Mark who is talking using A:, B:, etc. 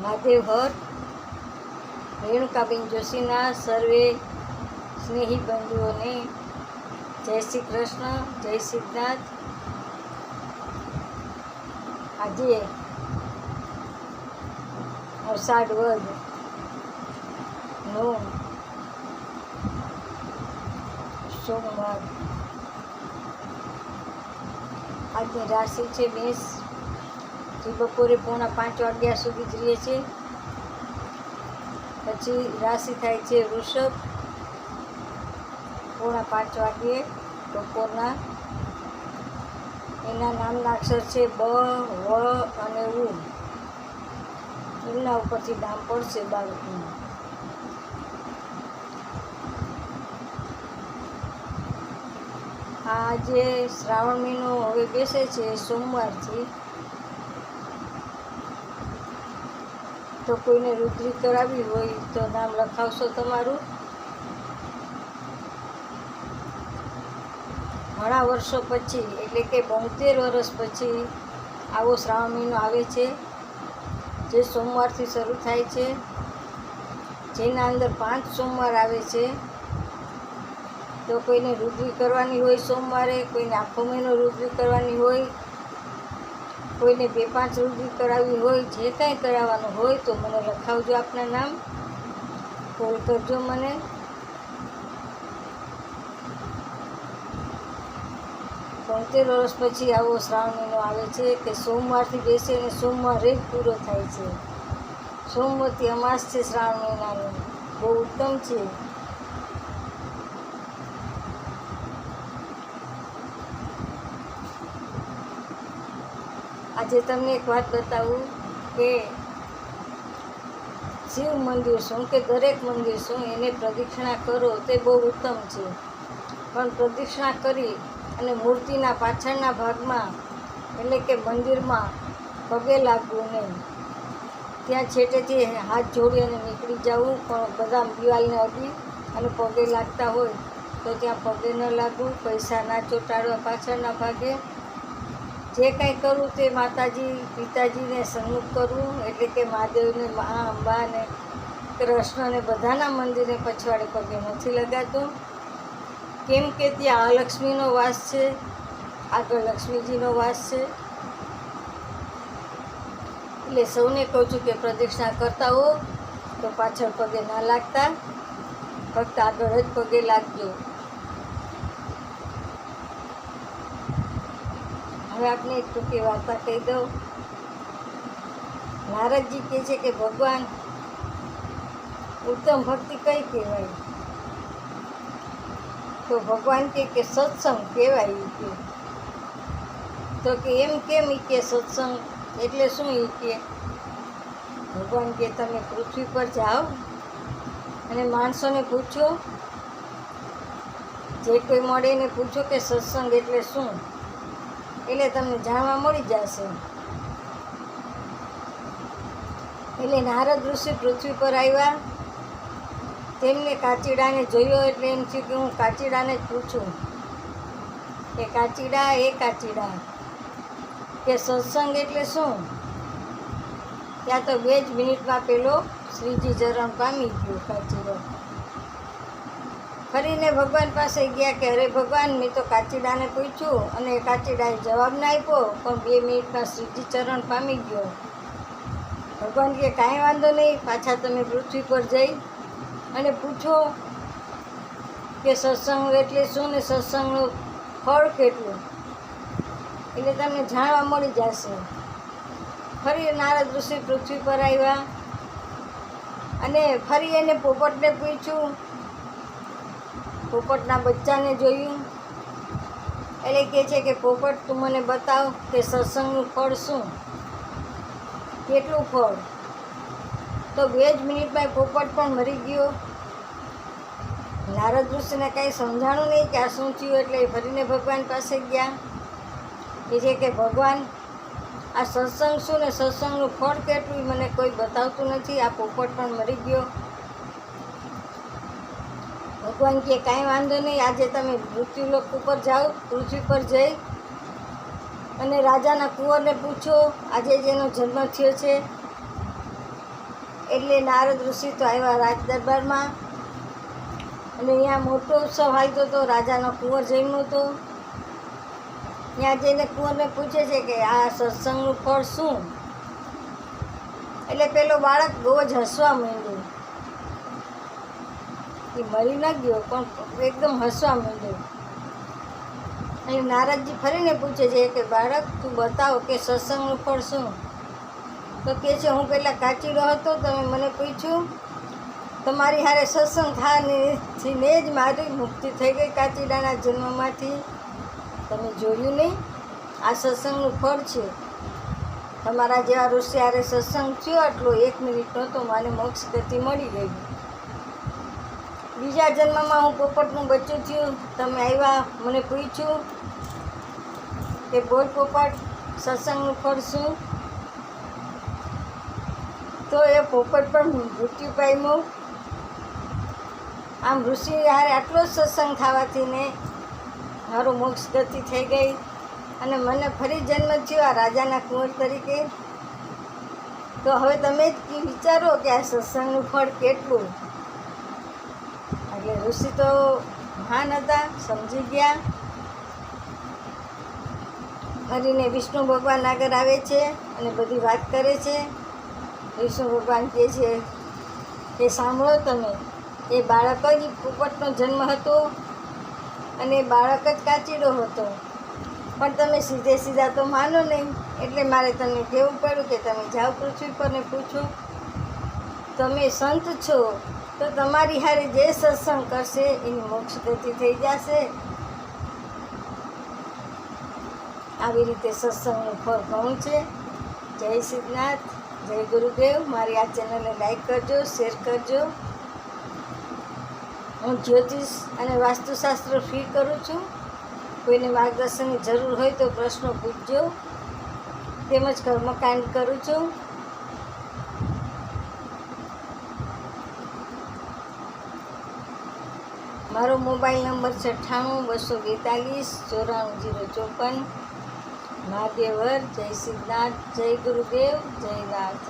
A: મહાદેવ હર રેણુકાબેન જોશીના સર્વે સ્નેહી બંધુઓને જય શ્રી કૃષ્ણ, જય સિદ્ધનાથ. આજે અષાઢ વદ નો સોમવાર. આજની રાશિ છે મેષ, જે બપોરે 4:45 વાગ્યા સુધી જ રહે છે. પછી રાશિ થાય છે વૃષભ, 4:45 વાગ્યે બપોરના. એના નામના અક્ષર છે બ, વ અને ઉ. એમના ઉપરથી નામ પડશે બાળકનું. આ જે શ્રાવણ મહિનો હવે બેસે છે સોમવારથી, તો કોઈને રુદ્રી કરાવી હોય તો નામ લખાવશો તમારું. ઘણા વર્ષો પછી, એટલે કે 72 વર્ષ પછી આવો શ્રાવણ મહિનો આવે છે, જે સોમવારથી શરૂ થાય છે, જેના અંદર 5 સોમવાર આવે છે. તો કોઈને રુદ્રી કરવાની હોય સોમવારે, કોઈને આખો મહિનો રુદ્રી કરવાની હોય, કોઈને 2-5 રુદ્રી કરાવવી હોય, જે કાંઈ કરાવવાનું હોય તો મને લખાવજો આપના નામ, કોલ કરજો મને. બોતેર વર્ષ પછી આવો શ્રાવણ મહિનો આવે છે કે સોમવારથી બેસે અને સોમવારે જ પૂરો થાય છે. સોમવતી અમાસ છે શ્રાવણ મહિનાનું, બહુ ઉત્તમ છે. આજે તમને એક વાત બતાવું કે શિવ મંદિર શું કે દરેક મંદિર શું એને પ્રદક્ષિણા કરો તે બહુ ઉત્તમ છે. પણ પ્રદક્ષિણા કરી અને મૂર્તિના પાછળના ભાગમાં, એટલે કે મંદિરમાં પગે લાગવું નહીં. ત્યાં છેટેથી હાથ જોડી અને નીકળી જવું, પણ બધા દિવાલને અડી અને પગે લાગતા હોય તો ત્યાં પગે ન લાગવું. પૈસા ના ચોંટાડવા પાછળના ભાગે. જે કાંઈ કરવું તે માતાજી પિતાજીને સન્મુખ કરવું, એટલે કે મહાદેવને, મા અંબાને, કૃષ્ણને બધાના મંદિરને પછવાડે પગે નથી લગાતું. કેમ કે ત્યાં લક્ષ્મીનો વાસ છે, આગળ લક્ષ્મીજીનો વાસ છે. એટલે સૌને કહું છું કે પ્રદક્ષિણા કરતા હો તો પાછળ પગે ના લાગતા, ફક્ત આગળ જ પગે લાગજો. હવે આપને એક ટૂંકી વાર્તા કહી દઉં. નારદજી કહે છે કે ભગવાન, ઉત્તમ ભક્તિ કઈ કહેવાય? તો ભગવાન કે સત્સંગ કહેવાય. કે તો કે એમ કેમ? કે સત્સંગ એટલે શું? કે ભગવાન કે તમે પૃથ્વી પર જાઓ અને માણસોને પૂછો, જે કોઈ મળે એને પૂછો કે સત્સંગ એટલે શું, એટલે તમને જાણવા મળી જશે. એટલે નારદ ઋષિ પૃથ્વી પર આવ્યા, તેમને કાચીડાને જોયો, એટલે એમ થયું કે હું કાચીડાને જ પૂછું કે કાચીડા, એ કાચીડા, કે સત્સંગ એટલે શું? ત્યાં તો 2 જ મિનિટમાં પેલો શ્રીજી ચરણ પામી ગયો કાચીડો. ફરીને ભગવાન પાસે ગયા કે અરે ભગવાન, મેં તો કાચીડાને પૂછ્યું અને કાચીડાએ જવાબ ના આપ્યો, પણ 2 મિનિટમાં શ્રીજી ચરણ પામી ગયો. ભગવાન કે કાંઈ વાંધો નહીં, પાછા તમે પૃથ્વી પર જઈ અને પૂછો કે સત્સંગ એટલે શું ને સત્સંગનું ફળ કેટલું, એટલે તમને જાણવા મળી જશે. ફરી નારદ ઋષિ પૃથ્વી પર આવ્યા અને ફરી એને પોપટને પૂછ્યું, પોપટના બચ્ચાને જોયું. એટલે કહે છે કે પોપટ, તું મને બતાવ કે સત્સંગનું ફળ શું, કેટલું ફળ? તો 2 જ મિનિટમાં પોપટ પણ મરી ગયો. નારદ ઋષિને કાંઈ સમજાણું નહીં કે આ શું થયું, એટલે ફરીને ભગવાન પાસે ગયા. એ છે કે ભગવાન, આ સત્સંગ શું ને સત્સંગનું ફળ કેટલું મને કોઈ બતાવતું નથી, આ પોપટ પણ મરી ગયો. ભગવાન કે કાંઈ વાંધો નહીં, આજે તમે મૃત્યુલોક ઉપર જાઓ, પૃથ્વી પર જઈ અને રાજાના કુંવરને પૂછો આજે જેનો જન્મ થયો છે એટલે નારદ ઋષિ તો આવ્યા રાજ દરબારમાં, અને અહીંયા મોટો ઉત્સવ હાલતો હતો. રાજાનો કુંવર જન્મ્યો હતો. ત્યાં જઈને કુંવરને પૂછે છે કે આ સત્સંગનું ફળ શું? એટલે પેલો બાળક બહુ જ હસવા માંડ્યો. એ મરી ન ગયો પણ એકદમ હસવા માંડ્યો. અને નારદજી ફરીને પૂછે છે કે બાળક તું બતાવો કે સત્સંગનું ફળ શું? તો કહે છે હું પહેલાં કાચીડો હતો, તમે મને પૂછ્યું, તમારી હારે સત્સંગ થવાને જ મારી મુક્તિ થઈ ગઈ કાચીડાના જન્મમાંથી. તમે જોયું નહીં? આ સત્સંગનું ફળ છે. તમારા જેવા ઋષિ હારે સત્સંગ થયો આટલો 1 મિનિટનો તો મને મોક્ષ ગતિ મળી ગઈ. બીજા જન્મમાં હું પોપટનું બચ્ચું થયું, તમે આવ્યા, મને પૂછ્યું કે બોલ પોપટ સત્સંગનું ફળ શું? તો એ પોપટ પણ મૃત્યુ પામ્યો. આમ ઋષિ હારે આટલો જ સત્સંગ થવાથી ને મારો મોક્ષ ગતિ થઈ ગઈ, અને મને ફરી જન્મ થયો આ રાજાના કુંવર તરીકે. તો હવે તમે જ વિચારો કે આ સત્સંગનું ફળ કેટલું. એટલે ઋષિ તો મહાન હતા, સમજી ગયા. ફરીને વિષ્ણુ ભગવાન આગળ આવે છે અને બધી વાત કરે છે. વિષ્ણુ ભગવાન કહે છે કે સાંભળો તમે, એ બાળક જ પોપટનો જન્મ હતો અને એ બાળક જ કાચીડો હતો, પણ તમે સીધા તો માનો નહીં. એટલે મારે તમને કહેવું પડ્યું કે તમે જાઓ પૃથ્વી પર ને પૂછો. તમે સંત છો તો તમારી હારે જે સત્સંગ કરશે એની મોક્ષ ગતિ થઈ જશે. આવી રીતે સત્સંગનું ફળ ઘણું છે. જય સિદ્ધનાથ, જય ગુરુદેવ. મારી આ ચેનલને લાઈક કરજો, શેર કરજો. હું જ્યોતિષ અને વાસ્તુશાસ્ત્ર ફી કરું છું. કોઈને માર્ગદર્શનની જરૂર હોય તો પ્રશ્નો પૂછજો. તેમજ કર્મકાંડ કરું છું. મારો મોબાઈલ નંબર 98 242 94 054. મહાદેવર. જય સિદ્ધનાથ, જય ગુરુદેવ, જય નાથ.